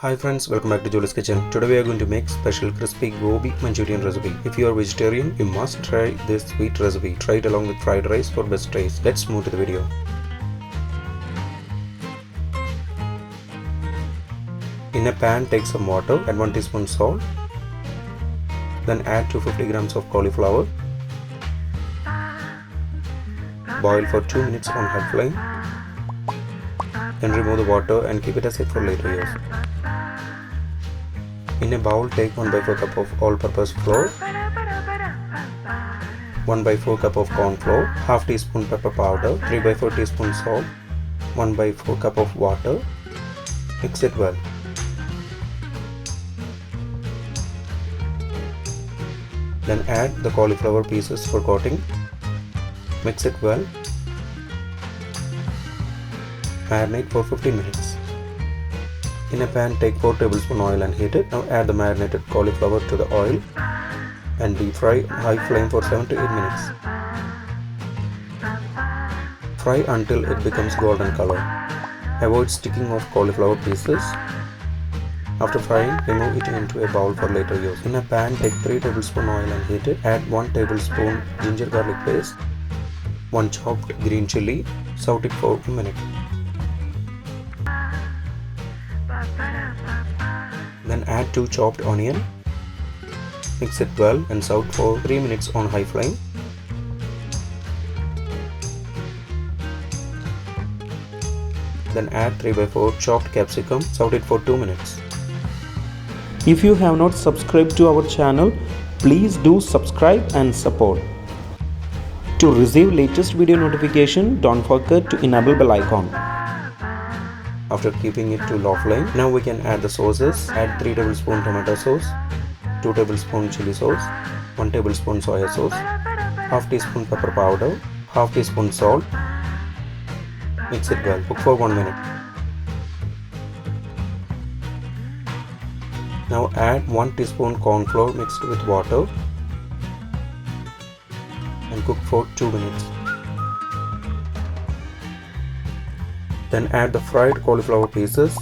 Hi friends, welcome back to Jolys kitchen. Today we are going to make special crispy Gobi Manchurian recipe. If you are vegetarian, you must try this sweet recipe. Try it along with fried rice for best taste. Let's move to the video. In a pan, take some water, add 1 teaspoon salt. Then add 250 grams of cauliflower. Boil for 2 minutes on high flame. Then remove the water and keep it aside for later use. In a bowl, take 1/4 cup of all-purpose flour, 1/4 cup of corn flour, half teaspoon pepper powder, 3/4 teaspoon salt, 1/4 cup of water. Mix it well. Then add the cauliflower pieces for coating. Mix it well. Marinate for 15 minutes. In a pan, take 4 tablespoons oil and heat it. Now add the marinated cauliflower to the oil and deep fry on high flame for 7 to 8 minutes. Fry until it becomes golden color. Avoid sticking of cauliflower pieces. After frying, remove it into a bowl for later use. In a pan, take 3 tablespoons oil and heat it. Add 1 tablespoon ginger garlic paste, 1 chopped green chili. Saute it for a minute. Then add 2 chopped onion. Mix it well and saute for 3 minutes on high flame. Then add 3/4 chopped capsicum. Saute it for 2 minutes. If you have not subscribed to our channel, please do subscribe and support. To receive latest video notification, don't forget to enable bell icon. After keeping it to low flame, now we can add the sauces. Add 3 tablespoons tomato sauce, 2 tablespoons chili sauce, 1 tablespoon soya sauce, half teaspoon pepper powder, half teaspoon salt. Mix it well. Cook for 1 minute. Now add 1 teaspoon corn flour mixed with water and cook for 2 minutes. Then add the fried cauliflower pieces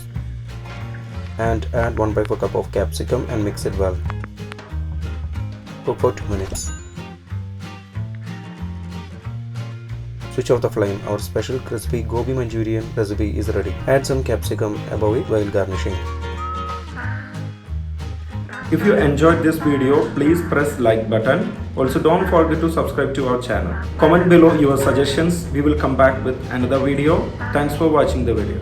and add 1/4 cup of capsicum and mix it well. Cook for 2 minutes. Switch off the flame. Our special crispy Gobi Manchurian recipe is ready. Add some capsicum above it while garnishing. If you enjoyed this video, please press like button. Also, don't forget to subscribe to our channel. Comment below your suggestions. We will come back with another video. Thanks for watching the video.